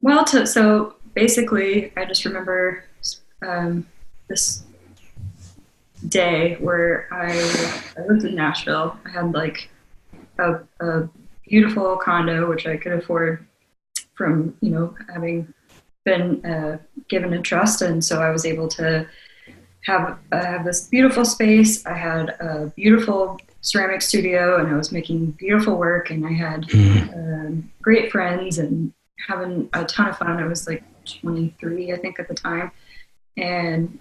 So basically, I just remember this day where I lived in Nashville. I had like a beautiful condo, which I could afford from, having been given a trust. And so I was able to have this beautiful space. I had a beautiful ceramic studio and I was making beautiful work, and I had great friends and having a ton of fun. I was like 23, I think, at the time. And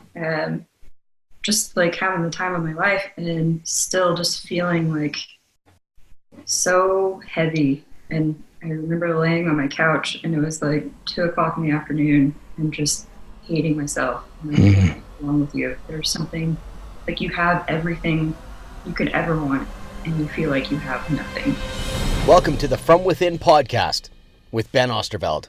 just like having the time of my life, and still just feeling like so heavy. And I remember laying on my couch and it was like 2 o'clock in the afternoon and just hating myself. And like, what's wrong with you? There's something like you have everything you could ever want and you feel like you have nothing. Welcome to the From Within podcast with Ben Osterveld.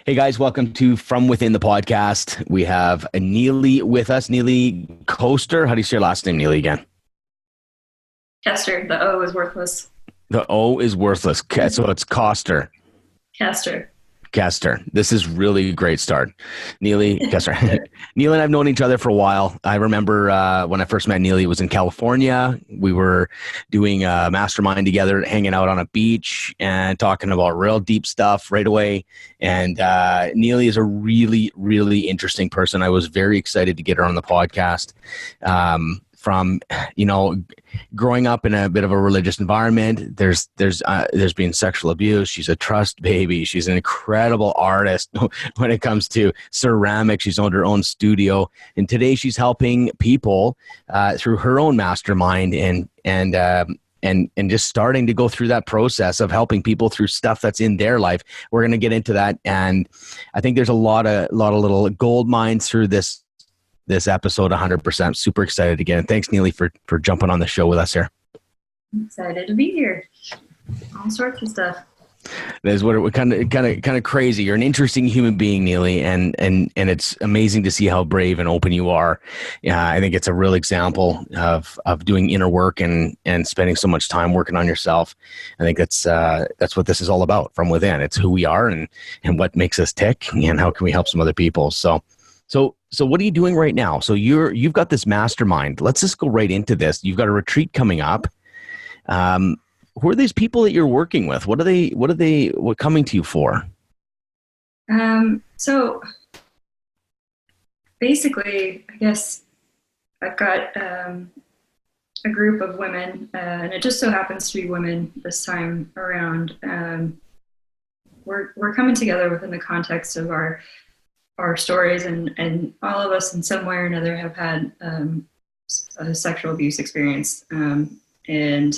Hey guys, welcome to From Within the podcast. We have Neeley with us. Neeley Koester. How do you say your last name, Neeley, again? Koester. The O is worthless. The O is worthless. So it's Koester. Koester. This is really a great start. Neeley Koester. Neeley and I have known each other for a while. I remember when I first met Neeley, it was in California. We were doing a mastermind together, hanging out on a beach and talking about real deep stuff right away. And Neeley is a really, really interesting person. I was very excited to get her on the podcast. From growing up in a bit of a religious environment, there's been sexual abuse. She's a trust baby. She's an incredible artist when it comes to ceramics. She's owned her own studio, and today she's helping people through her own mastermind and just starting to go through that process of helping people through stuff that's in their life. We're going to get into that, and I think there's a lot of little gold mines through this episode. 100%. Super excited again. Thanks, Neeley, for jumping on the show with us here. I'm excited to be here. All sorts of stuff. That is what it kind of crazy. You're an interesting human being, Neeley, and it's amazing to see how brave and open you are. Yeah, I think it's a real example of doing inner work and spending so much time working on yourself. I think that's what this is all about, from within. It's who we are and what makes us tick, and how can we help some other people. So what are you doing right now? So you've got this mastermind. Let's just go right into this. You've got a retreat coming up. Who are these people that you're working with? What coming to you for? So basically, I guess I've got a group of women, and it just so happens to be women this time around. We're coming together within the context of our stories, and all of us in some way or another have had a sexual abuse experience. And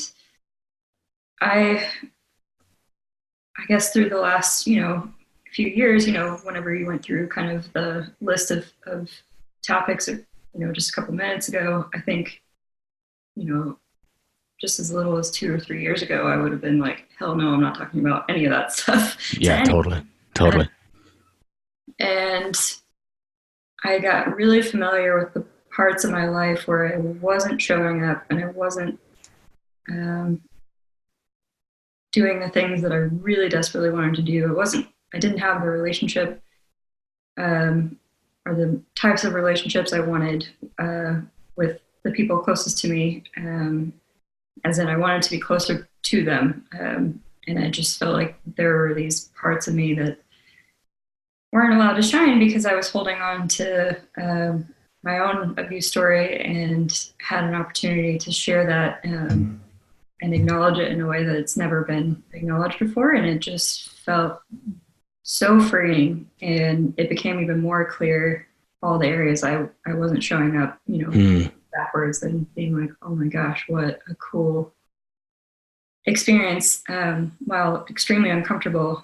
I guess through the last, few years, whenever you went through kind of the list of topics, just a couple minutes ago, I think, just as little as 2 or 3 years ago, I would have been like, hell no, I'm not talking about any of that stuff. Yeah, totally. And I got really familiar with the parts of my life where I wasn't showing up and I wasn't doing the things that I really desperately wanted to do. I didn't have the relationship or the types of relationships I wanted with the people closest to me, as in I wanted to be closer to them. And I just felt like there were these parts of me that weren't allowed to shine because I was holding on to my own abuse story, and had an opportunity to share that and acknowledge it in a way that it's never been acknowledged before. And it just felt so freeing, and it became even more clear all the areas I wasn't showing up, backwards, and being like, oh my gosh, what a cool experience, while extremely uncomfortable.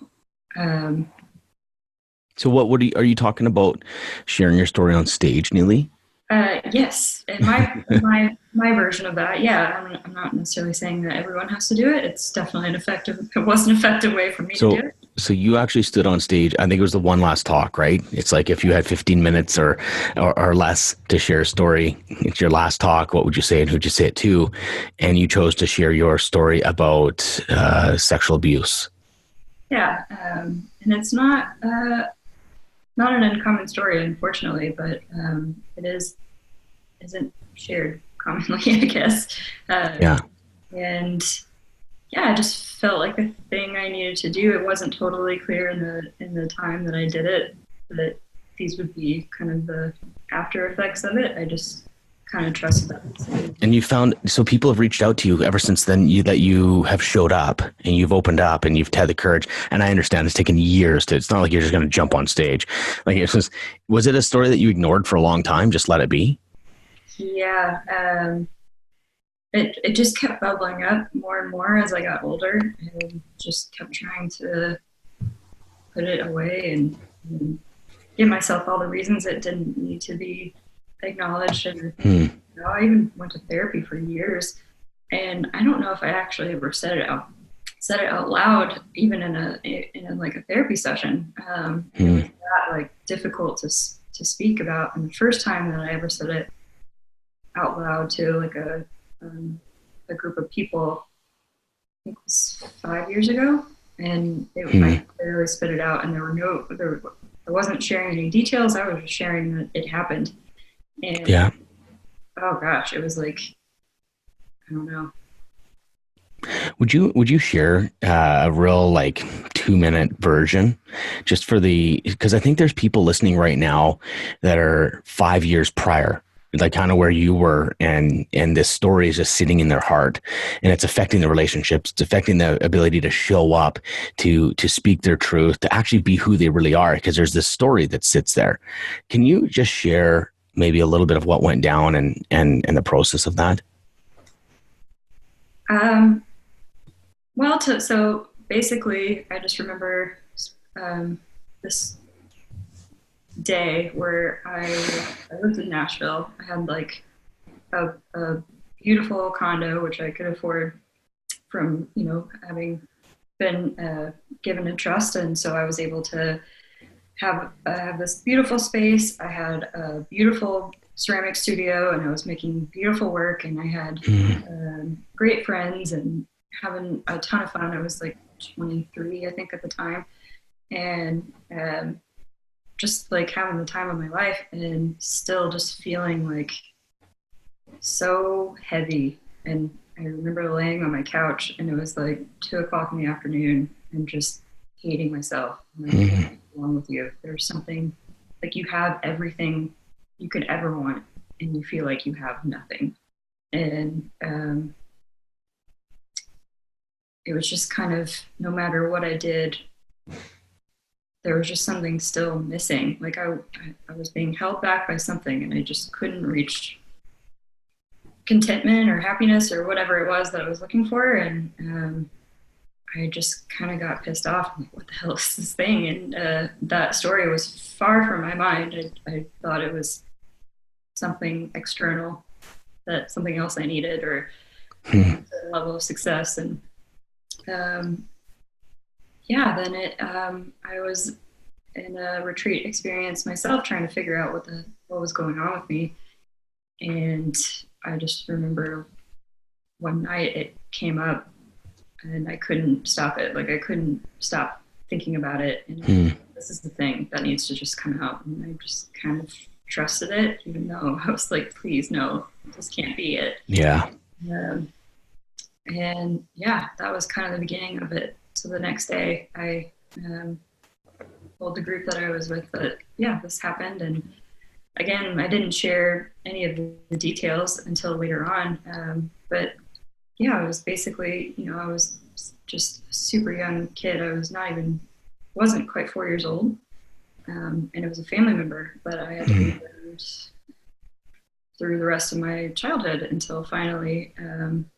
So are you talking about sharing your story on stage, Neeley? Yes. And my version of that. Yeah. I'm not necessarily saying that everyone has to do it. It's definitely it was an effective way for me to do it. So you actually stood on stage. I think it was the One Last Talk, right? It's like, if you had 15 minutes or less to share a story, it's your last talk. What would you say and who'd you say it to? And you chose to share your story about sexual abuse. Yeah, and it's not an uncommon story, unfortunately, but it isn't shared commonly, I guess. Yeah. And yeah, I just felt like the thing I needed to do. It wasn't totally clear in the time that I did it that these would be kind of the after effects of it. I just kind of trusted that. And you found, so people have reached out to you ever since then, that you have showed up and you've opened up and you've had the courage. And I understand it's taken years it's not like you're just going to jump on stage. Like was it a story that you ignored for a long time? Just let it be? Yeah, it just kept bubbling up more and more as I got older, and just kept trying to put it away and give myself all the reasons it didn't need to be acknowledged. And I even went to therapy for years, and I don't know if I actually ever said it out loud, even in a like a therapy session. It was that like difficult to speak about. And the first time that I ever said it out loud to like a group of people, I think it was 5 years ago, and I literally spit it out, and I wasn't sharing any details. I was just sharing that it happened, and Yeah. oh gosh, it was like I don't know. Would you share a real like 2-minute version just for because I think there's people listening right now that are 5 years prior, like kind of where you were, and this story is just sitting in their heart, and it's affecting the relationships, it's affecting the ability to show up, to speak their truth, to actually be who they really are, because there's this story that sits there. Can you just share maybe a little bit of what went down and the process of that? Um, so basically, I just remember this day where I lived in Nashville. I had like a beautiful condo, which I could afford from having been given a trust, and so I was able to have this beautiful space. I had a beautiful ceramic studio, and I was making beautiful work, and I had great friends and having a ton of fun. I was like 23, I think, at the time, and just like having the time of my life, and still just feeling like so heavy. And I remember laying on my couch, and it was like 2 o'clock in the afternoon, and just hating myself. I'm like, what's wrong with you? There's something, like, you have everything you could ever want, and you feel like you have nothing. And it was just kind of, no matter what I did, there was just something still missing. Like I was being held back by something, and I just couldn't reach contentment or happiness or whatever it was that I was looking for. And I just kind of got pissed off. I'm like, what the hell is this thing? And that story was far from my mind. I thought it was something external, that something else I needed, or a level of success. And yeah, then I was in a retreat experience myself, trying to figure out what was going on with me. And I just remember one night it came up, and I couldn't stop it. Like, I couldn't stop thinking about it. And this is the thing that needs to just come out. And I just kind of trusted it, even though I was like, please, no, this can't be it. Yeah. And yeah, that was kind of the beginning of it. So the next day I told the group that I was with that, yeah, this happened. And again, I didn't share any of the details until later on. But yeah, it was basically, I was just a super young kid. I wasn't quite 4 years old. And it was a family member that I had to be around through the rest of my childhood until finally, when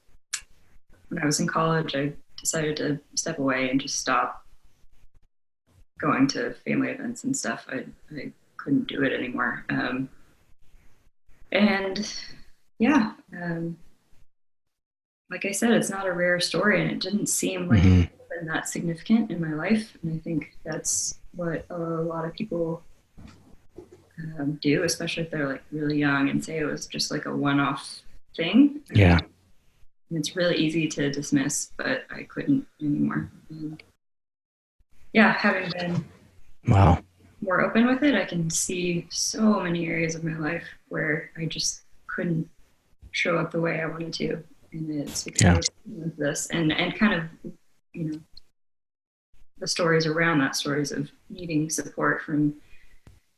I was in college, I decided to step away and just stop going to family events and stuff. I couldn't do it anymore. And yeah, like I said, it's not a rare story, and it didn't seem like it been that significant in my life. And I think that's what a lot of people do, especially if they're like really young and say it was just like a one-off thing. Yeah. And it's really easy to dismiss, but I couldn't anymore. And yeah, having been Wow. more open with it, I can see so many areas of my life where I just couldn't show up the way I wanted to. And it's because I Yeah. was with this and kind of, you know, the stories around that, stories of needing support from,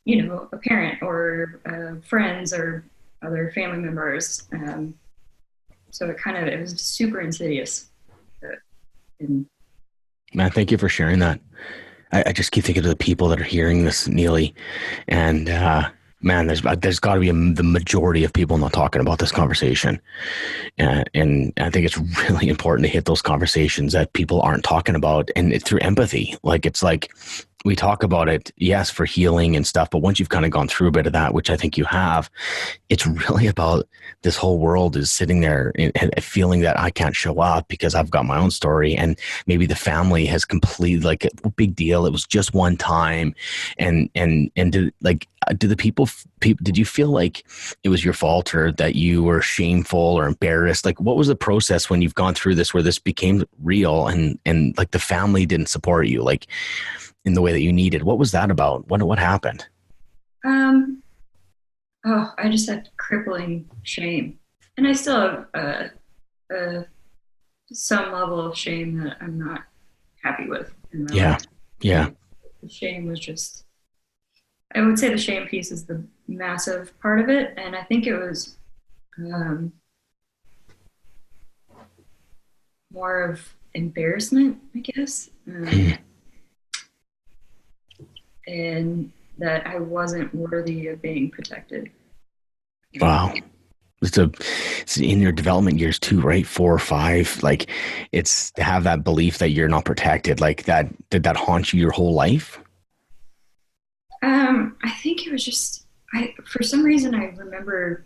you know, a parent or friends or other family members. So it was super insidious. And Man, thank you for sharing that. I just keep thinking of the people that are hearing this, Neely, and man, there's got to be the majority of people not talking about this conversation, and I think it's really important to hit those conversations that people aren't talking about, and through empathy. Like it's like we talk about it, yes, for healing and stuff, but once you've kind of gone through a bit of that, which I think you have, it's really about this whole world is sitting there and feeling that I can't show up because I've got my own story, and maybe the family has completely like a big deal. It was just one time, and do the people did you feel like it was your fault or that you were shameful or embarrassed? Like, what was the process when you've gone through this where this became real and like the family didn't support you like in the way that you needed? What was that about? What happened? um, oh, I just had crippling shame, and I still have uh, some level of shame that I'm not happy with in my Yeah. life. Yeah. And the shame was just, I would say the shame piece is the massive part of it. And I think it was um, more of embarrassment, I guess, and that I wasn't worthy of being protected. Wow. It's in your development years too, right? 4 or 5. Like it's to have that belief that you're not protected. Like that, did that haunt you your whole life? I think it was just, for some reason, I remember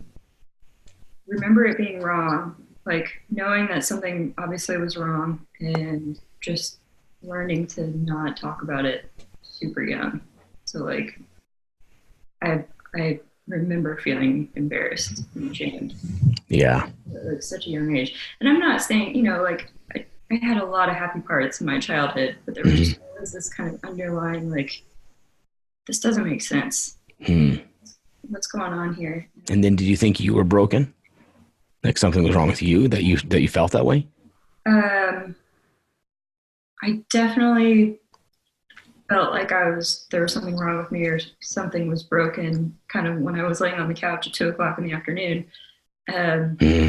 it being wrong, like knowing that something obviously was wrong and just learning to not talk about it super young. So like I remember feeling embarrassed and ashamed Yeah. at like such a young age. And I'm not saying, you know, like I had a lot of happy parts in my childhood, but there was Hmm. just always this kind of underlying like this doesn't make sense. Hmm. What's going on here? And then did you think you were broken? Like something was wrong with you that you felt that way? Um, I definitely felt like there was something wrong with me or something was broken kind of when I was laying on the couch at 2 o'clock in the afternoon. Um, Hmm.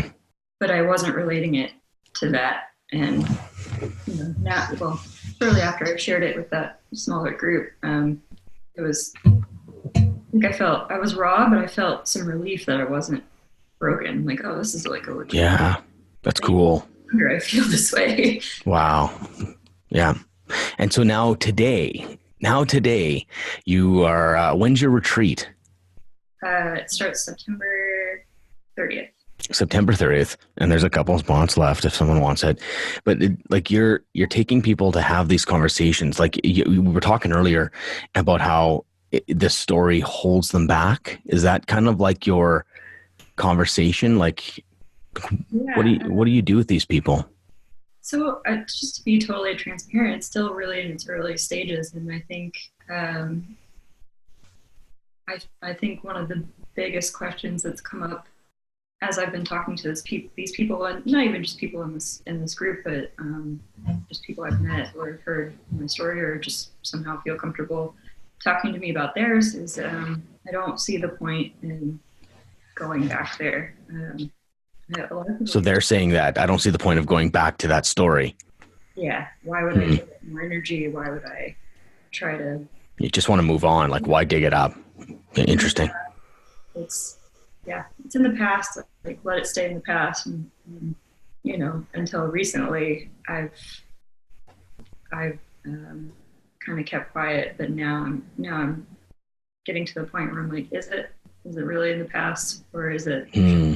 but I wasn't relating it to that. And, you know, now, well, shortly after I shared it with that smaller group, it was, I think I was raw, but I felt some relief that I wasn't broken. Like, oh, this is like a legit Yeah. That's thing. cool. No wonder I feel this way. Wow. Yeah. And so now today, you are, when's your retreat? It starts September 30th. September 30th, and there's a couple spots left if someone wants it. But like you're taking people to have these conversations. Like we were talking earlier about how this story holds them back. Is that kind of like your conversation? Like Yeah. what do you do with these people? So just to be totally transparent, it's still really in its early stages, and I think I think one of the biggest questions that's come up as I've been talking to these people, and not even just people in this group, but just people I've met or have heard my story, or just somehow feel comfortable talking to me about theirs, is I don't see the point in going back there. A lot of people So they're saying that I don't see the point of going back to that story. yeah, why would I Hmm. give it more energy? Why would I try to? You just want to move on. Like why dig it up? Interesting. It's yeah, it's in the past. Like let it stay in the past, and you know, until recently, I've kind of kept quiet, but now I'm getting to the point where I'm like, is it really in the past, or is it Hmm.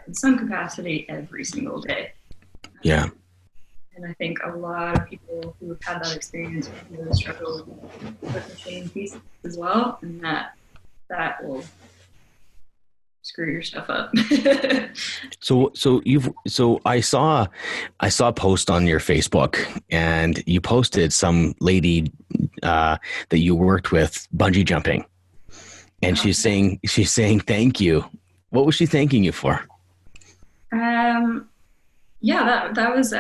in some capacity every single day? Yeah. And I think a lot of people who have had that experience really struggle with the shame piece as well, and that will screw your stuff up. So I saw a post on your Facebook, and you posted some lady that you worked with bungee jumping, and she's saying thank you. What was she thanking you for? Um, yeah, that was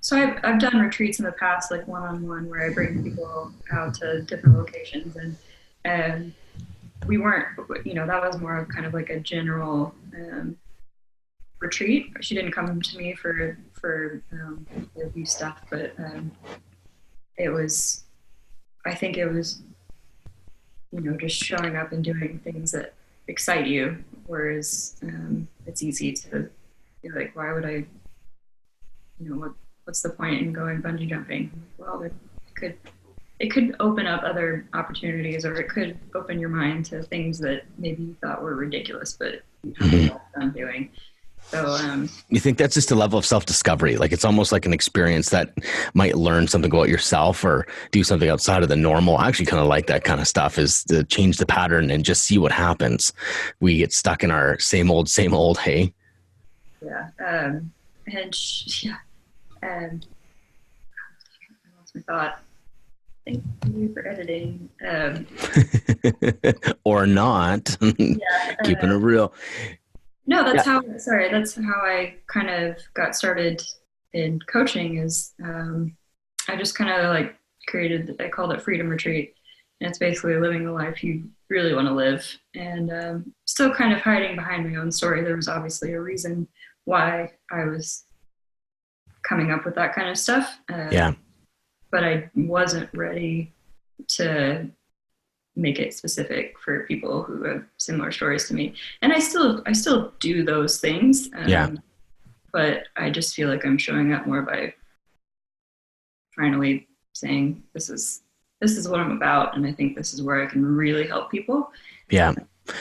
so I've done retreats in the past, like one-on-one, where I bring people out to different locations, and um, we weren't, that was more of kind of like a general retreat. She didn't come to me for the abuse stuff, but it was, I think it was, just showing up and doing things that excite you, whereas it's easy to be like, why would I, what's the point in going bungee jumping? Well, it could open up other opportunities, or it could open your mind to things that maybe you thought were ridiculous, but you have a lot of fun doing. So, You think that's just a level of self-discovery? Like it's almost like an experience that might learn something about yourself or do something outside of the normal. I actually kind of like that kind of stuff, is to change the pattern and just see what happens. We get stuck in our same old, hey? yeah. Yeah. And I lost my thought. Thank you for editing. Or not. Yeah. Keeping it real. No, Yeah. that's how I kind of got started in coaching. Is I just kind of like I called it Freedom Retreat. And it's basically living the life you really want to live. And still kind of hiding behind my own story. There was obviously a reason why I was coming up with that kind of stuff. Yeah. But I wasn't ready to make it specific for people who have similar stories to me. And I still do those things. Yeah. But I just feel like I'm showing up more by finally saying, this is what I'm about, and I think this is where I can really help people. Yeah.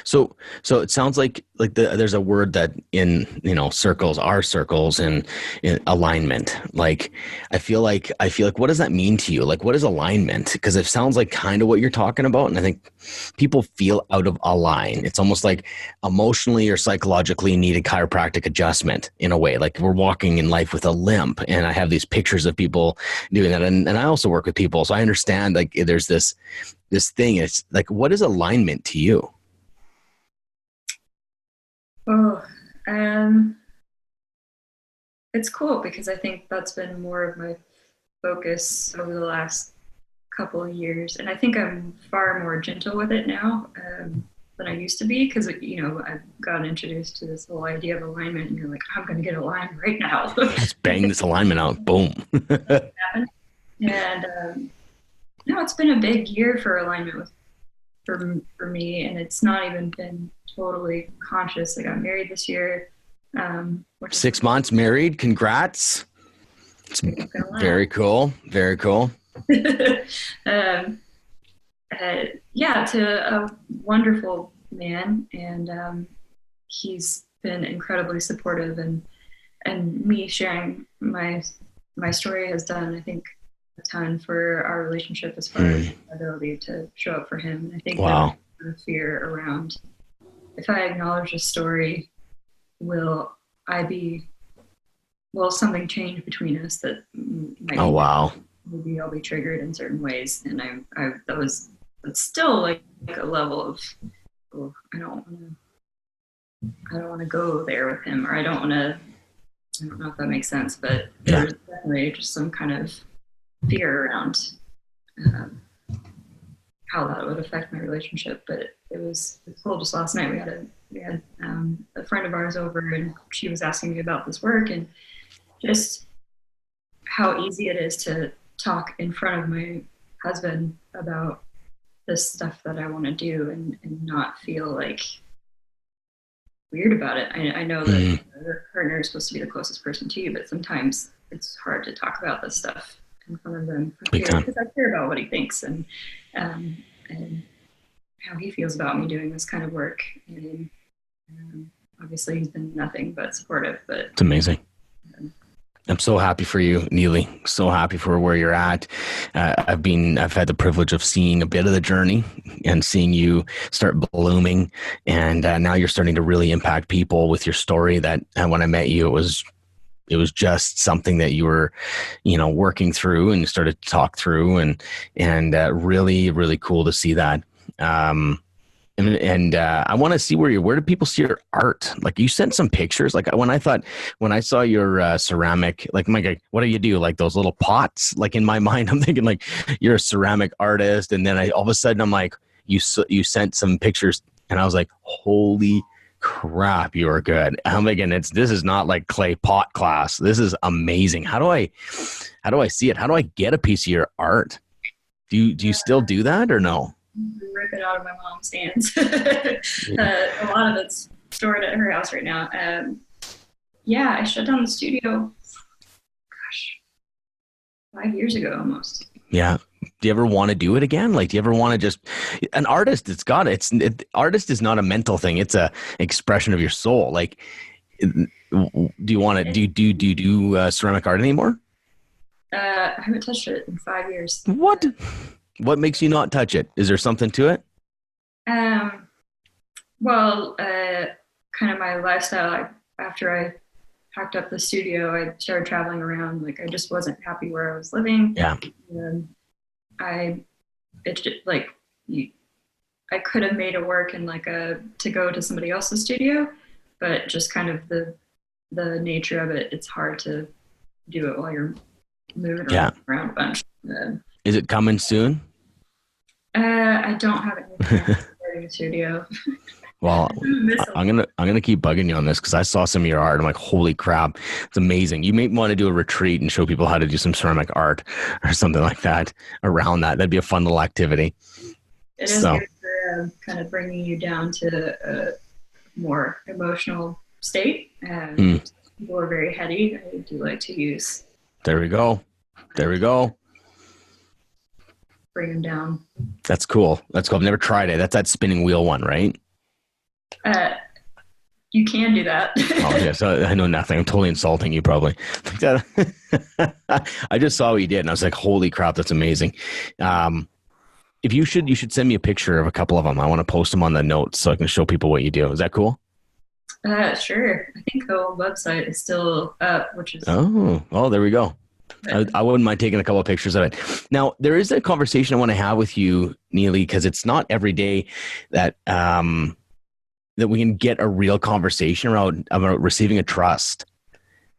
So it sounds like there's a word that in circles, our circles, and in alignment. Like I feel like what does that mean to you? Like what is alignment? Because it sounds like kind of what you're talking about, and I think people feel out of align. It's almost like emotionally or psychologically need a chiropractic adjustment in a way. Like we're walking in life with a limp, and I have these pictures of people doing that, and I also work with people, so I understand like there's this thing. It's like, what is alignment to you? Oh, it's cool because I think that's been more of my focus over the last couple of years, and I think I'm far more gentle with it now than I used to be, because I've gotten introduced to this whole idea of alignment, and you're like, I'm going to get aligned right now. Let's bang this alignment out. Boom. And no, it's been a big year for alignment for me, and it's not even been totally conscious. I got married this year. 6 months married. Congrats. It's very cool. Very cool. Yeah, to a wonderful man, and he's been incredibly supportive, and me sharing my story has done, I think, a ton for our relationship as far as my ability to show up for him. And I think wow. the fear around, if I acknowledge a story, will something change between us that might wow. Maybe I'll be triggered in certain ways. And that's still like a level of, oh, I don't want to go there with him, or I don't know if that makes sense, but there's definitely just some kind of fear around how that would affect my relationship. But it's cool. Just last night we had a friend of ours over, and she was asking me about this work and just how easy it is to talk in front of my husband about this stuff that I want to do, and not feel like weird about it. I know that your partner is supposed to be the closest person to you, but sometimes it's hard to talk about this stuff in front of them because I care about what he thinks and how he feels about me doing this kind of work. And obviously he's been nothing but supportive, but it's amazing. I'm so happy for you, Neeley. So happy for where you're at. I've had the privilege of seeing a bit of the journey and seeing you start blooming. And now you're starting to really impact people with your story that when I met you, it was just something that you were, working through and started to talk through, and really, really cool to see that. And I want to see where do people see your art? Like, you sent some pictures. Like, when I saw your ceramic, like, my God, what do you do? Like those little pots? Like, in my mind, I'm thinking like you're a ceramic artist. And then all of a sudden I'm like, you sent some pictures, and I was like, holy crap, you are good. I'm thinking this is not like clay pot class. This is amazing. How do I see it? How do I get a piece of your art? Do you still do that or no? Rip it out of my mom's hands. A lot of it's stored at her house right now. Yeah, I shut down the studio, gosh, 5 years ago almost. Yeah. Do you ever want to do it again? Like, do you ever want to just an artist? Artist is not a mental thing. It's a expression of your soul. Like, do you want to do ceramic art anymore? I haven't touched it in 5 years. What makes you not touch it? Is there something to it? Well, kind of my lifestyle. After I packed up the studio, I started traveling around. Like, I just wasn't happy where I was living. Yeah. I could have made it work in to go to somebody else's studio, but just kind of the nature of it, it's hard to do it while you're moving around a bunch. Is it coming soon? I don't have anything starting a studio. Well, I'm gonna keep bugging you on this because I saw some of your art. I'm like, holy crap, it's amazing. You may want to do a retreat and show people how to do some ceramic art or something like that around that. That'd be a fun little activity. It is good for kind of bringing you down to a more emotional state. People are very heady. I do like to use. There we go. Bring them down. That's cool. I've never tried it. That's that spinning wheel one, right? You can do that. Oh, yeah. So I know nothing. I'm totally insulting you, probably. I just saw what you did, and I was like, "Holy crap, that's amazing!" If you should send me a picture of a couple of them. I want to post them on the notes so I can show people what you do. Is that cool? Sure. I think the old website is still up, which is there we go. I wouldn't mind taking a couple of pictures of it. Now, there is a conversation I want to have with you, Neeley, because it's not every day that that we can get a real conversation about receiving a trust,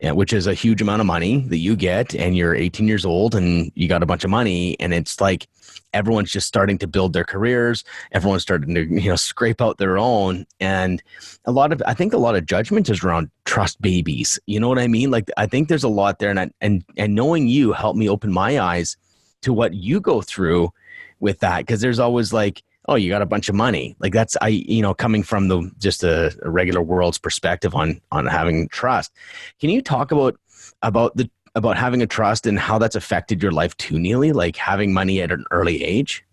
which is a huge amount of money that you get, and you're 18 years old and you got a bunch of money, and it's like everyone's just starting to build their careers. Everyone's starting to scrape out their own, and I think a lot of judgment is around trust babies. You know what I mean? Like, I think there's a lot there, and knowing you helped me open my eyes to what you go through with that, because there's always like, oh, you got a bunch of money. Like, that's, coming from just a regular world's perspective on having trust. Can you talk about having a trust and how that's affected your life too, Neeley? Like, having money at an early age?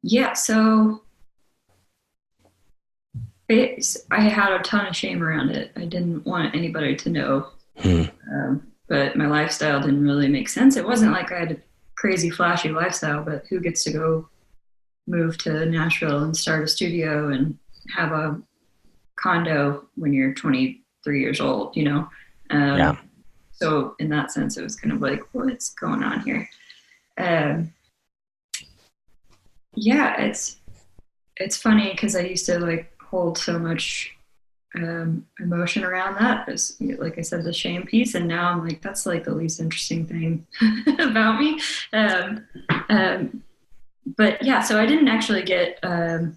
Yeah. So I had a ton of shame around it. I didn't want anybody to know. But my lifestyle didn't really make sense. It wasn't like I had a crazy flashy lifestyle, but who gets to go move to Nashville and start a studio and have a condo when you're 23 years old, So in that sense, it was kind of like, what's going on here? It's funny because I used to like hold so much emotion around that, as like I said, the shame piece, and now I'm like, that's like the least interesting thing about me. But yeah, so I didn't actually get a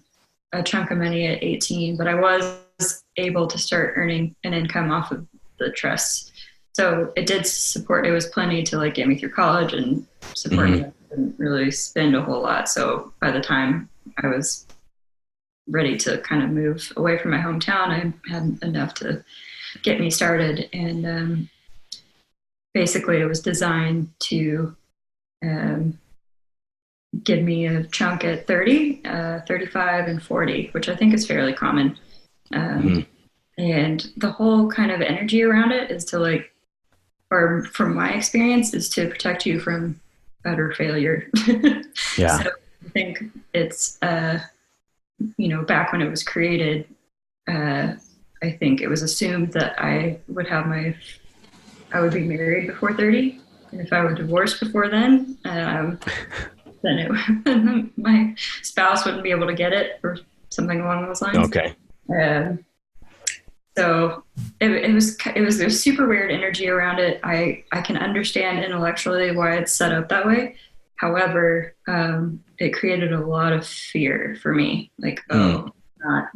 chunk of money at 18, but I was able to start earning an income off of the trust. So it did support. It was plenty to like get me through college and support me. I didn't really spend a whole lot. So by the time I was ready to kind of move away from my hometown, I had enough to get me started. And basically it was designed to give me a chunk at 30, 35 and 40, which I think is fairly common. And the whole kind of energy around it is to like, or from my experience, is to protect you from utter failure. Yeah. So I think it's, back when it was created, uh, I think it was assumed that I would be married before 30. And if I were divorced before then my spouse wouldn't be able to get it or something along those lines. Okay. Um, so it was a super weird energy around it. I can understand intellectually why it's set up that way. However, it created a lot of fear for me. Like, oh, not.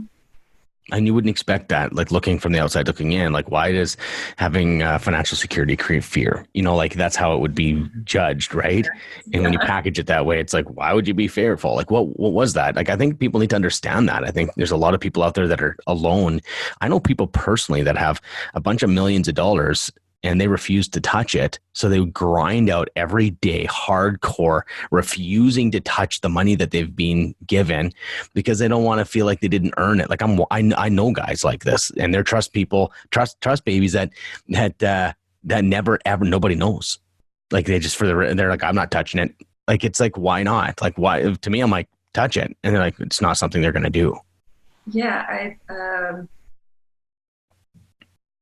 And you wouldn't expect that, like looking from the outside looking in, like why does having financial security create fear? Like that's how it would be judged, right? And when you Yeah, package it that way, it's like, why would you be fearful? Like what was that? Like I think people need to understand that. I think there's a lot of people out there that are alone. I know people personally that have a bunch of millions of dollars and they refuse to touch it. So they grind out every day, hardcore, refusing to touch the money that they've been given because they don't want to feel like they didn't earn it. Like I know guys like this, and they're trust babies that never ever nobody knows. Like they're like, I'm not touching it. Like it's like, why not? Like why? To me, I'm like, touch it, and they're like, it's not something they're gonna do. yeah.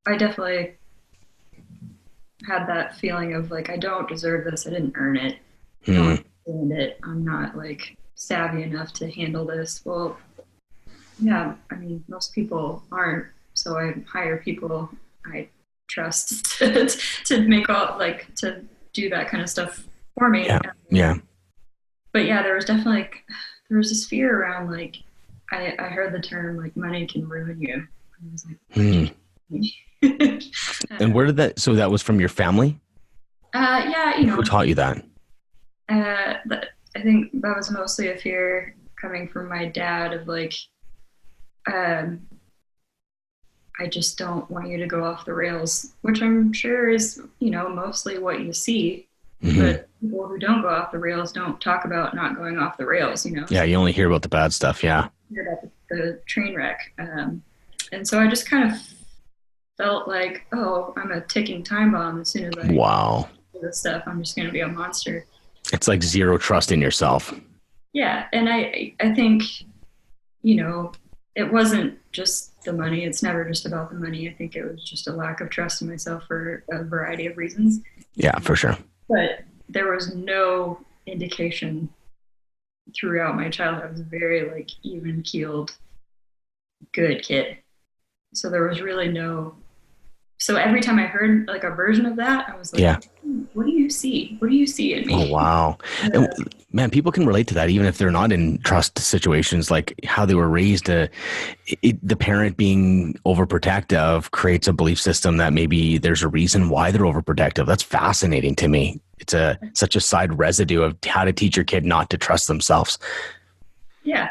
I definitely had that feeling of like I don't deserve this. I didn't earn it. I Hmm. don't understand it. I'm not like savvy enough to handle this. Well, yeah, I mean, most people aren't. So I hire people I trust to make all like to do that kind of stuff for me. Yeah. Yeah. But yeah, there was this fear around like I heard the term like money can ruin you. And I was like, what do Hmm. you mean? And where did that? So that was from your family? Yeah, Who taught you that? I think that was mostly a fear coming from my dad of like, um, I just don't want you to go off the rails, which I'm sure is, mostly what you see. Hmm. But people who don't go off the rails don't talk about not going off the rails. Yeah, So you only hear about the bad stuff. Yeah. hear about the train wreck. And so I just kind of felt like, oh, I'm a ticking time bomb. As soon as I Wow. do this stuff, I'm just going to be a monster. It's like zero trust in yourself. Yeah. And I think, you know, it wasn't just the money. It's never just about the money. I think it was just a lack of trust in myself for a variety of reasons. Yeah, for sure. But there was no indication throughout my childhood. I was a very like even keeled, good kid. So there was really no. So every time I heard like a version of that, I was like, Yeah. "What do you see? What do you see in Oh, me?" wow. And man, people can relate to that even if they're not in trust situations, like how they were raised. The parent being overprotective creates a belief system that maybe there's a reason why they're overprotective. That's fascinating to me. It's such a side residue of how to teach your kid not to trust themselves. Yeah,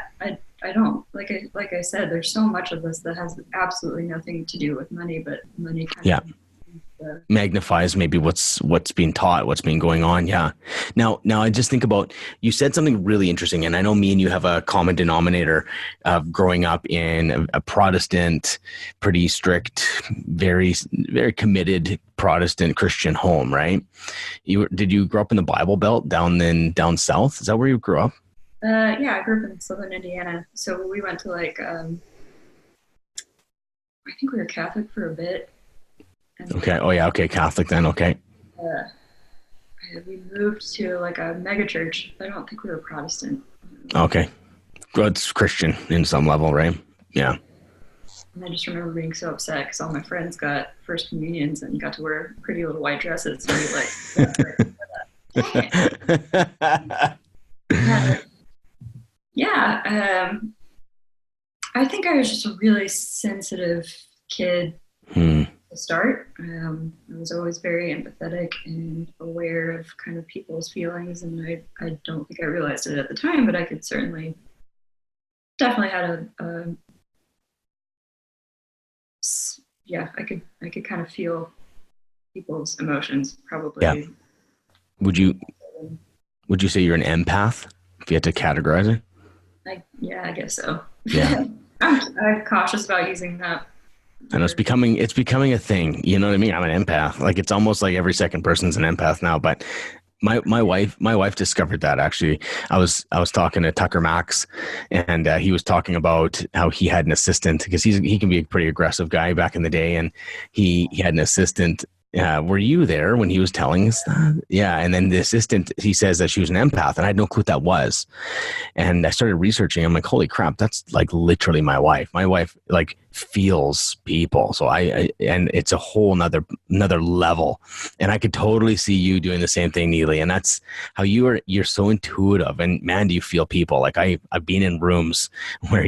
I don't like I said. There's so much of this that has absolutely nothing to do with money, but money kind Yeah. of. Magnifies maybe what's being taught, what's been going on. Yeah. Now I just think about, you said something really interesting, and I know me and you have a common denominator of growing up in a Protestant, pretty strict, very, very committed Protestant Christian home, right? Did you grow up in the Bible Belt down south? Is that where you grew up? Yeah, I grew up in southern Indiana, so we went to like I think we were Catholic for a bit, and Okay. Oh yeah. Okay. Catholic then. Okay. uh, we moved to like a mega church. I don't think we were Protestant. Okay. Well, it's Christian in some level, right? Yeah. And I just remember being so upset because all my friends got first communions and got to wear pretty little white dresses. So we yeah. I think I was just a really sensitive kid Hmm. to start. I was always very empathetic and aware of kind of people's feelings, and I don't think I realized it at the time, but I could certainly definitely had yeah, I could kind of feel people's emotions Yeah. probably. Would you Would you say you're an empath if you had to categorize it? Yeah, I guess so. Yeah. I'm cautious about using that And it's becoming a thing. You know what I mean? I'm an empath. Like it's almost like every second person's an empath now. But my wife discovered that actually. I was talking to Tucker Max, and he was talking about how he had an assistant because he can be a pretty aggressive guy back in the day, and he had an assistant. Were you there when he was telling us that? Yeah, and then the assistant, he says that she was an empath, and I had no clue what that was. And I started researching. I'm like, holy crap, that's like literally my wife. My wife like feels people. So and it's a whole another level. And I could totally see you doing the same thing, Neeley. And that's how you're so intuitive. And man, do you feel people? Like I've been in rooms where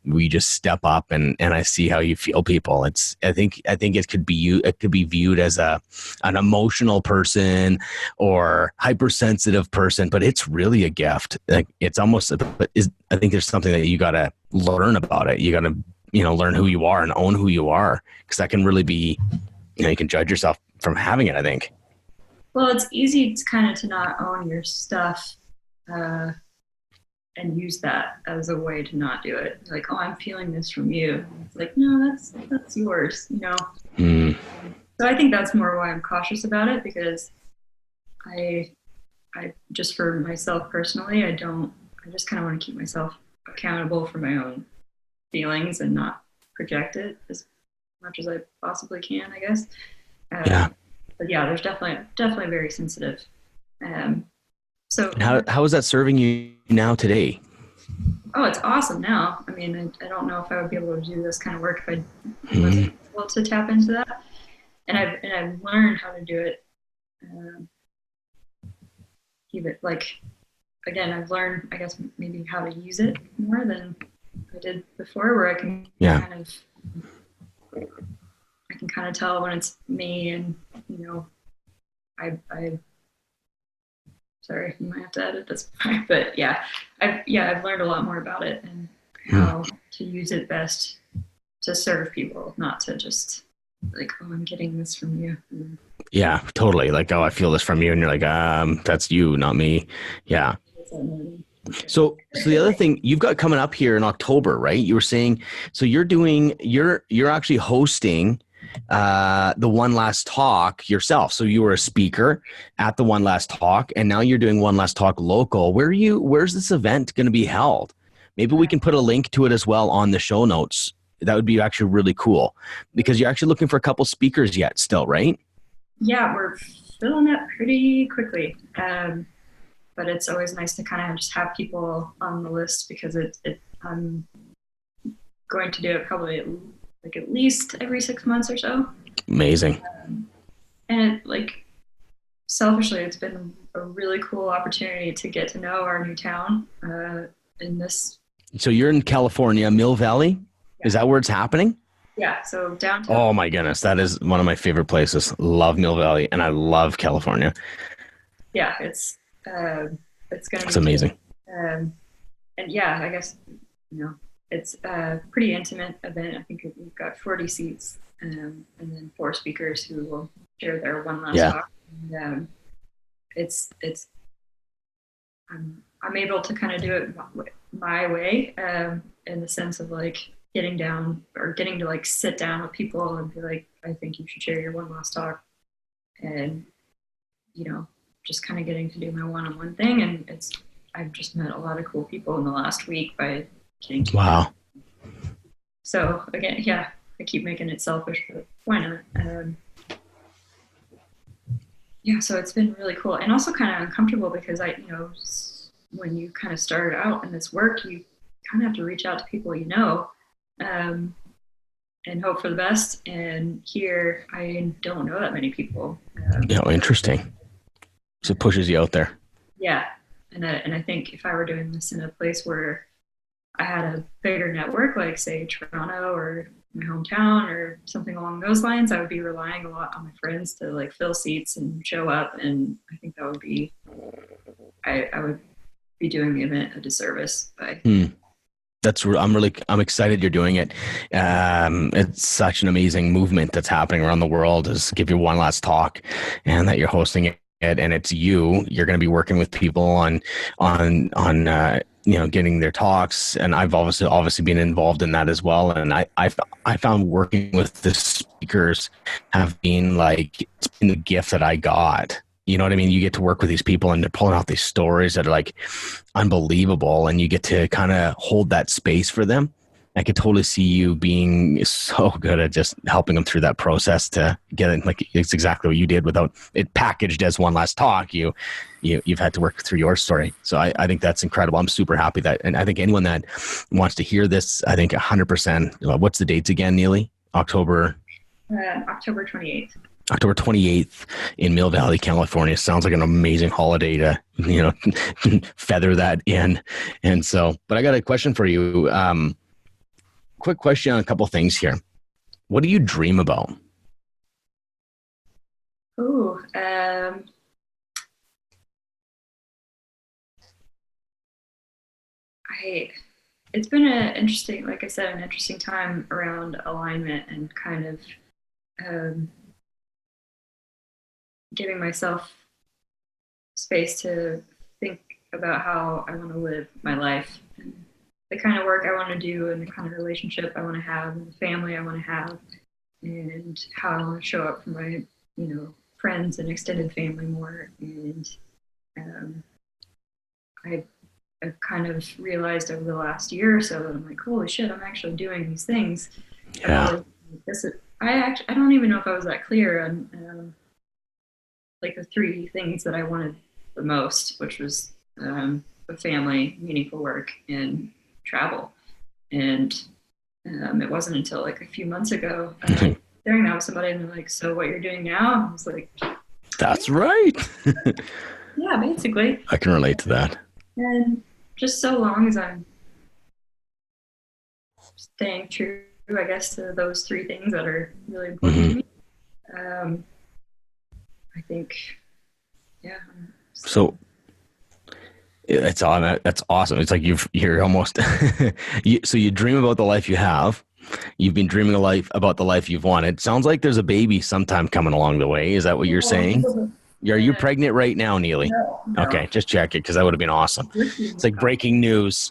we just step up and I see how you feel people. I think it could be viewed as an emotional person or hypersensitive person, but it's really a gift. Like it's almost, I think there's something that you got to learn about it. You got to, learn who you are and own who you are. Cause that can really be, you can judge yourself from having it, I think. Well, it's easy to kind of to not own your stuff, and use that as a way to not do it. Like, oh, I'm feeling this from you. It's like, no, that's yours, Mm. So I think that's more why I'm cautious about it, because I just for myself personally, I just kind of want to keep myself accountable for my own feelings and not project it as much as I possibly can, I guess. Yeah. But yeah, there's definitely very sensitive. So How is that serving you now today? oh, it's awesome now. I mean, I don't know if I would be able to do this kind of work if I wasn't able to tap into that. And I've learned how to do it. Even like, again, I've learned, I guess, maybe how to use it more than I did before, where I can kind of tell when it's me, and I sorry, you might have to edit this part, but yeah, I've learned a lot more about it and how to use it best to serve people, not to just like, oh, I'm getting this from you. Yeah, totally. Like, oh, I feel this from you, and you're like, that's you, not me. Yeah. So the other thing you've got coming up here in October, right? You were saying, so you're actually hosting the One Last Talk yourself. So you were a speaker at the One Last Talk, and now you're doing One Last Talk local. Where's this event going to be held? Maybe we can put a link to it as well on the show notes. That would be actually really cool, because you're actually looking for a couple speakers yet still, right? Yeah, we're filling up pretty quickly. But it's always nice to kind of just have people on the list, because I'm going to do it probably at least every 6 months or so. Amazing. And selfishly, it's been a really cool opportunity to get to know our new town in this. So you're in California, Mill Valley? Yeah. Is that where it's happening? Yeah, so downtown. Oh my goodness, that is one of my favorite places. Love Mill Valley, and I love California. Yeah, it's going to be amazing. And yeah, I guess it's a pretty intimate event. I think we've got 40 seats, and then 4 speakers who will share their one last talk. And, I'm able to kind of do it my way, in the sense of getting to sit down with people and be like, I think you should share your one last talk, and just kind of getting to do my one-on-one thing. And I've just met a lot of cool people in the last week by getting to wow. So again, yeah, I keep making it selfish, but why not? Yeah, so it's been really cool, and also kind of uncomfortable, because when you kind of start out in this work, you kind of have to reach out to people and hope for the best. And here, I don't know that many people. Interesting. So it pushes you out there. Yeah, and I think if I were doing this in a place where I had a bigger network, like say Toronto or my hometown or something along those lines, I would be relying a lot on my friends to fill seats and show up, and I think that would be I would be doing the event a disservice by. I'm excited you're doing it. It's such an amazing movement that's happening around the world, is give your one last talk, and that you're hosting it, and it's you're going to be working with people on getting their talks, and I've obviously been involved in that as well. And I found working with the speakers have been like, it's been the gift that I got. You know what I mean? You get to work with these people and they're pulling out these stories that are like unbelievable, and you get to kind of hold that space for them. I could totally see you being so good at just helping them through that process to get it. Like, it's exactly what you did without it packaged as one last talk. You've had to work through your story. So I think that's incredible. I'm super happy that, and I think anyone that wants to hear this, I think 100%. What's the dates again, Neeley? October 28th. October 28th in Mill Valley, California. Sounds like an amazing holiday to, feather that in. And so, but I got a question for you. Quick question on a couple things here. What do you dream about? Ooh, it's been like I said, an interesting time around alignment and kind of giving myself space to think about how I want to live my life and the kind of work I want to do and the kind of relationship I want to have and the family I want to have and how I want to show up for my, friends and extended family more. And I've kind of realized over the last year or so that I'm like, holy shit, I'm actually doing these things. Yeah. I don't even know if I was that clear on like the three things that I wanted the most, which was a family, meaningful work, and travel. And it wasn't until like a few months ago sharing that with somebody, and they're like, so what you're doing now? I was like, that's right. Yeah, basically. I can relate to that. And just so long as I'm staying true, I guess, to those three things that are really important to me, I think, yeah. So that's awesome. It's like you're almost, so you dream about the life you have. You've been dreaming about the life you've wanted. Sounds like there's a baby sometime coming along the way. Is that what you're saying? Are you pregnant right now, Neeley? No. Okay, just check it, because that would have been awesome. It's like breaking news.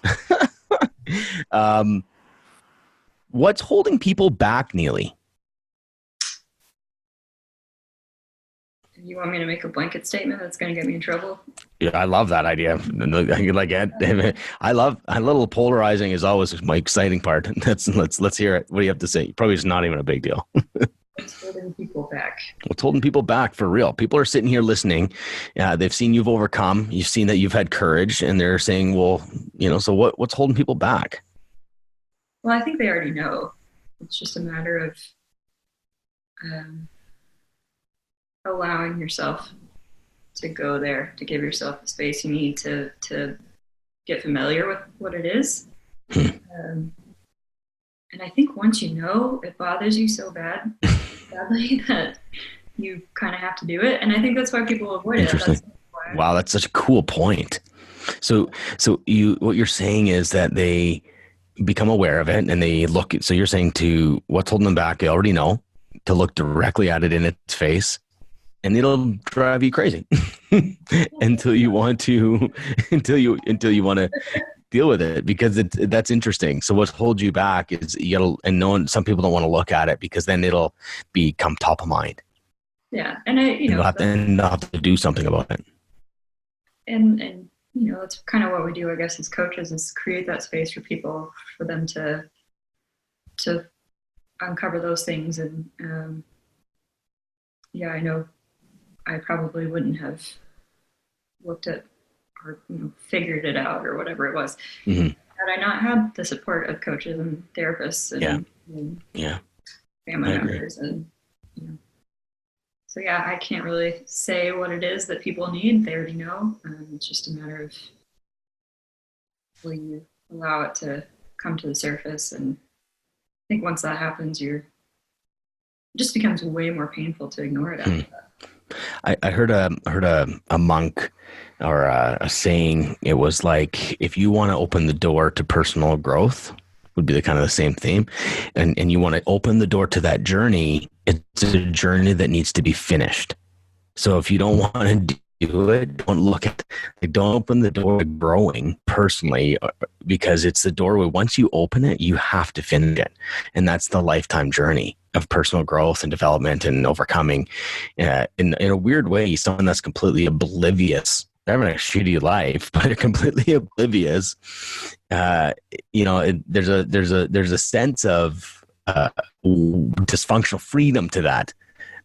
What's holding people back, Neeley? You want me to make a blanket statement that's going to get me in trouble? Yeah, I love that idea. I love a little polarizing is always my exciting part. Let's hear it. What do you have to say? Probably it's not even a big deal. What's holding people back? What's holding people back for real? People are sitting here listening. They've seen you've overcome. You've seen that you've had courage, and they're saying, well, so what's holding people back? Well, I think they already know. It's just a matter of allowing yourself to go there, to give yourself the space you need to get familiar with what it is. And I think once you know, it bothers you so badly that you kind of have to do it. And I think that's why people avoid it. Interesting. Wow, that's such a cool point. So what you're saying is that they become aware of it and they look. So you're saying to what's holding them back, they already know, to look directly at it in its face. And it'll drive you crazy until you want to deal with it, because that's interesting. So what holds you back is some people don't want to look at it because then it'll become top of mind. Yeah, and they'll have to do something about it. And that's kind of what we do, I guess, as coaches, is create that space for people, for them to uncover those things. And I know I probably wouldn't have looked at or figured it out or whatever it was had I not had the support of coaches and therapists and family members. And so I can't really say what it is that people need. They already know. It's just a matter of will you allow it to come to the surface. And I think once that happens, it just becomes way more painful to ignore it after that. I heard a monk or a saying. It was like, if you want to open the door to personal growth, would be the kind of the same theme, and you want to open the door to that journey, it's a journey that needs to be finished. So if you don't want to do it, don't look at Like, don't open the door to growing personally, because it's the doorway. Once you open it, you have to finish it. And that's the lifetime journey of personal growth and development and overcoming. In a weird way, someone that's completely oblivious, they're having a shitty life, but they're completely oblivious. There's a sense of dysfunctional freedom to that.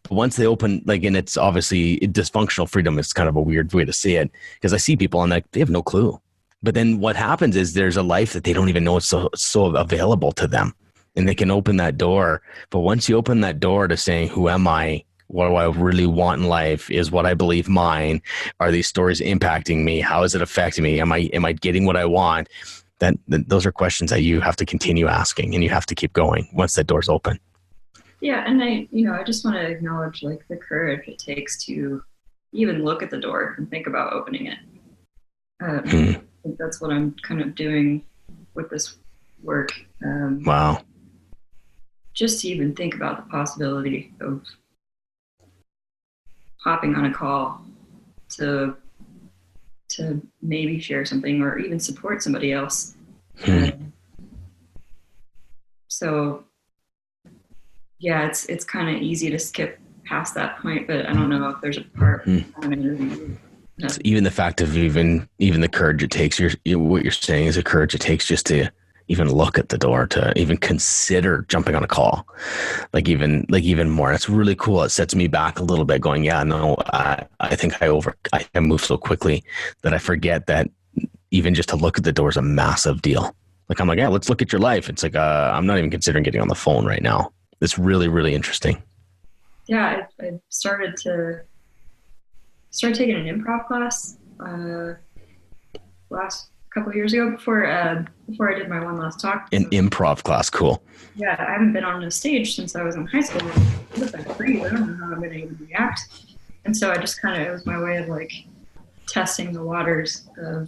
But once they open, like, and it's obviously dysfunctional freedom is kind of a weird way to see it, because I see people and like they have no clue. But then what happens is there's a life that they don't even know it's so available to them, and they can open that door. But once you open that door to saying, who am I? What do I really want in life? Is what I believe mine? Are these stories impacting me? How is it affecting me? Am I getting what I want? Those are questions that you have to continue asking, and you have to keep going once that door's open. Yeah, and I just want to acknowledge like the courage it takes to even look at the door and think about opening it. I think that's what I'm kind of doing with this work. Wow. Just to even think about the possibility of hopping on a call to maybe share something or even support somebody else. So yeah, it's kind of easy to skip past that point, but I don't know if there's a part So even the fact of even the courage it takes, what you're saying is the courage it takes just to even look at the door, to even consider jumping on a call, like even more. It's really cool. It sets me back a little bit, going, yeah, no, I think I move so quickly that I forget that even just to look at the door is a massive deal. Like, I'm like, yeah, let's look at your life. It's like, I'm not even considering getting on the phone right now. It's really, really interesting. Yeah, I started taking an improv class last couple of years ago before I did my one last talk. An improv class, cool. Yeah, I haven't been on a stage since I was in high school. I don't know how I'm going to even react. And so I just it was my way of like testing the waters of,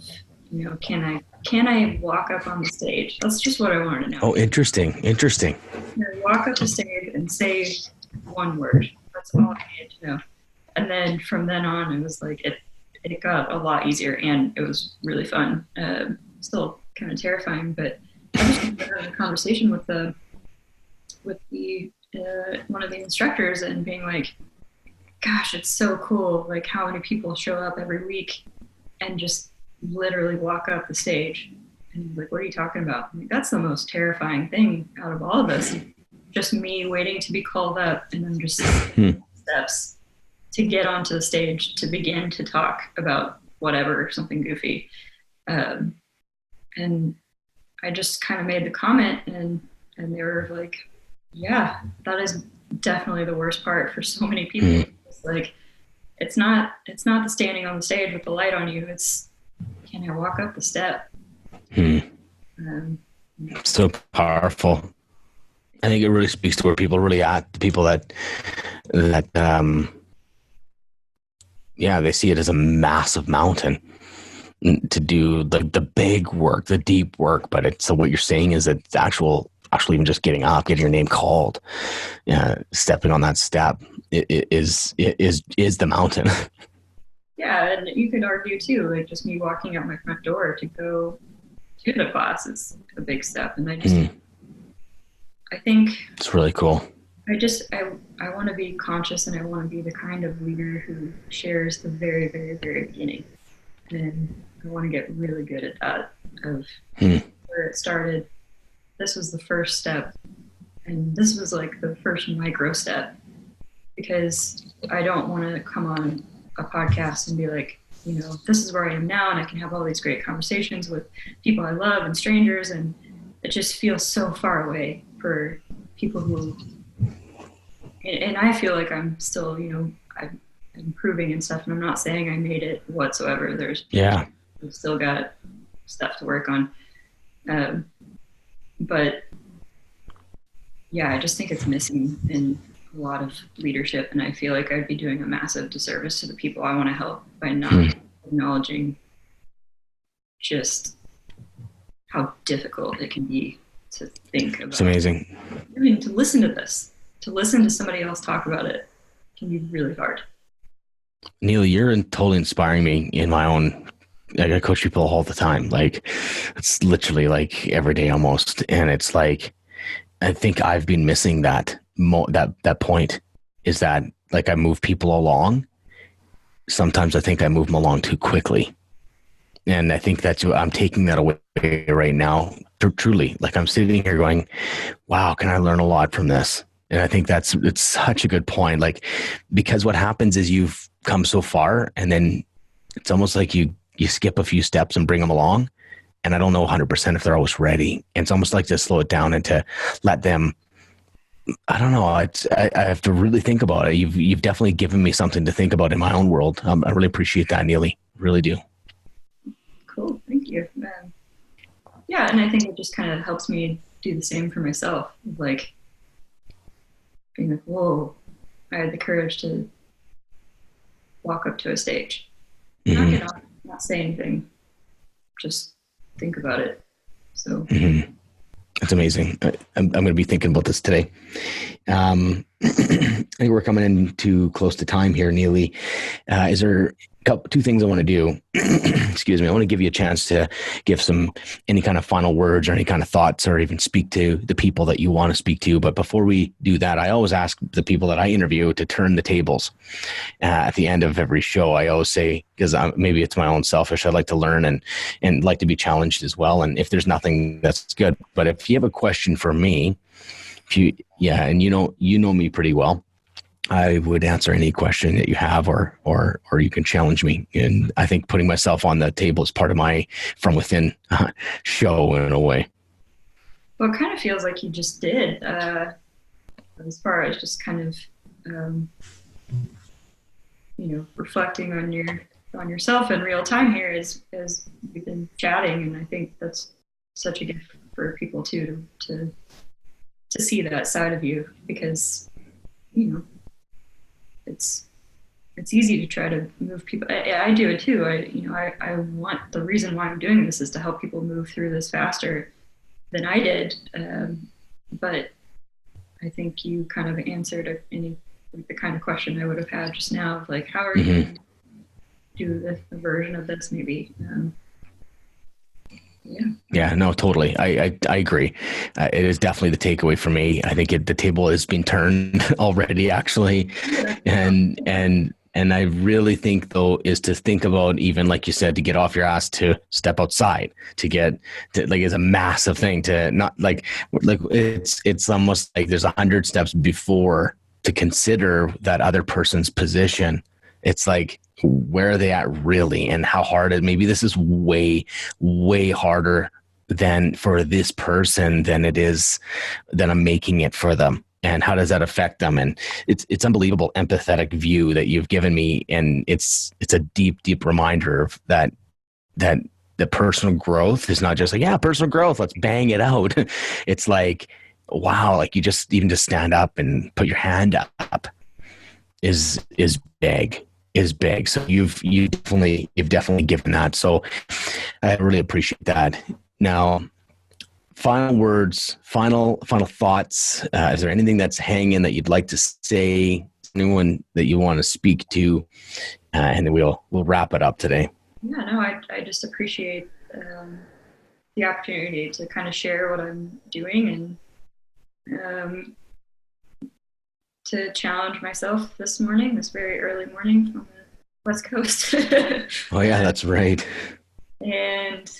can I walk up on the stage? That's just what I wanted to know. Oh, interesting. Walk up the stage and say one word. That's all I needed to know. And then from then on, it was like it got a lot easier, and it was really fun. Still kind of terrifying, but I just had a conversation with one of the instructors, and being like, "Gosh, it's so cool! Like how many people show up every week and just literally walk up the stage." And he's like, "What are you talking about?" I'm like, that's the most terrifying thing out of all of this. Just me waiting to be called up, and then just steps to get onto the stage to begin to talk about whatever, something goofy. And I just kind of made the comment, and they were like, yeah, that is definitely the worst part for so many people. It's like, it's not the standing on the stage with the light on you. It's, can I walk up the step? So powerful. I think it really speaks to where people are really at. The people that they see it as a massive mountain to do the big work, the deep work. But it's, so what you're saying is that it's actually even just getting up, getting your name called, stepping on that step is the mountain. Yeah, and you could argue too, like just me walking out my front door to go to the class is a big step. And I think it's really cool. I want to be conscious, and I want to be the kind of leader who shares the very, very, very beginning. And I want to get really good at that, of where it started. This was the first step, and this was like the first micro step, because I don't want to come on a podcast and be like, this is where I am now, and I can have all these great conversations with people I love and strangers, and it just feels so far away for people who, and I feel like I'm still, I'm improving and stuff, and I'm not saying I made it whatsoever. We've still got stuff to work on. But yeah, I just think it's missing in a lot of leadership, and I feel like I'd be doing a massive disservice to the people I want to help by not acknowledging just how difficult it can be to think about. It's amazing. I mean, to listen to somebody else talk about it can be really hard. Neeley, you're totally inspiring me in my own I coach people all the time. Like it's literally like every day almost. And it's like, I think I've been missing that that point is that like I move people along. Sometimes I think I move them along too quickly. And I think that's, I'm taking that away right now. Truly, like I'm sitting here going, wow, can I learn a lot from this? And I think it's such a good point. Like, because what happens is you've come so far and then it's almost like you skip a few steps and bring them along. And I don't know 100% if they're always ready. And it's almost like to slow it down and to let them, I don't know. I have to really think about it. You've definitely given me something to think about in my own world. I really appreciate that, Neeley. Really do. Cool. Thank you. Yeah. And I think it just kind of helps me do the same for myself. Like being like, whoa, I had the courage to walk up to a stage. Not get off, not say anything, just think about it. So that's amazing. I'm going to be thinking about this today. I think we're coming in too close to time here, Neeley. Is there two things I want to do? Excuse me. I want to give you a chance to give any kind of final words or any kind of thoughts, or even speak to the people that you want to speak to. But before we do that, I always ask the people that I interview to turn the tables. At the end of every show, I always say, because maybe it's my own selfish, I like to learn and like to be challenged as well. And if there's nothing, that's good. But if you have a question for me, and you know me pretty well, I would answer any question that you have, or you can challenge me. And I think putting myself on the table is part of my From Within show in a way. Well, it kind of feels like you just did, as far as just kind of, reflecting on yourself in real time here as we've been chatting. And I think that's such a gift for people too, to see that side of you, because, it's easy to try to move people. I do it too. I want, the reason why I'm doing this is to help people move through this faster than I did. But I think you kind of answered the kind of question I would have had just now of like, how are you going to do the version of this maybe? Yeah, no, totally. I agree. It is definitely the takeaway for me. I think the table has been turned already, actually. And I really think, though, is to think about, even like you said, to get off your ass, to step outside, like, it's a massive thing to not like it's almost like there's 100 steps before to consider that other person's position. It's like, where are they at really, and how hard maybe this is way, way harder than for this person than I'm making it for them. And how does that affect them? And it's unbelievable empathetic view that you've given me. And it's a deep, deep reminder of that the personal growth is not just like, yeah, personal growth, let's bang it out. It's like, wow, like you just stand up and put your hand up is big. So you've definitely given that. So I really appreciate that. Now, final words, final thoughts. Is there anything that's hanging that you'd like to say? Anyone that you want to speak to? And then we'll wrap it up today. Yeah, no, I just appreciate the opportunity to kind of share what I'm doing and to challenge myself this very early morning on the West Coast. Oh yeah, that's right. And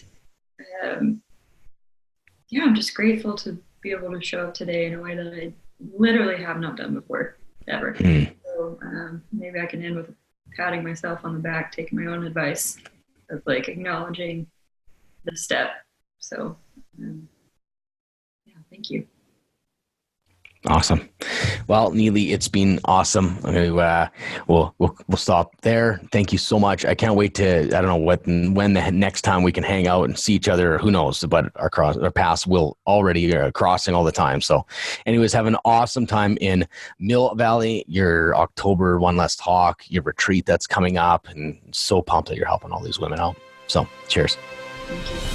I'm just grateful to be able to show up today in a way that I literally have not done before, ever. So maybe I can end with patting myself on the back, taking my own advice of like acknowledging the step. So thank you. Awesome. Well, Neeley, it's been awesome. We'll stop there. Thank you so much. I can't wait to, I don't know when the next time we can hang out and see each other, who knows, but our paths will already crossing all the time. So anyways, have an awesome time in Mill Valley, your October One Less Talk, your retreat that's coming up, and so pumped that you're helping all these women out. So cheers. Thank you.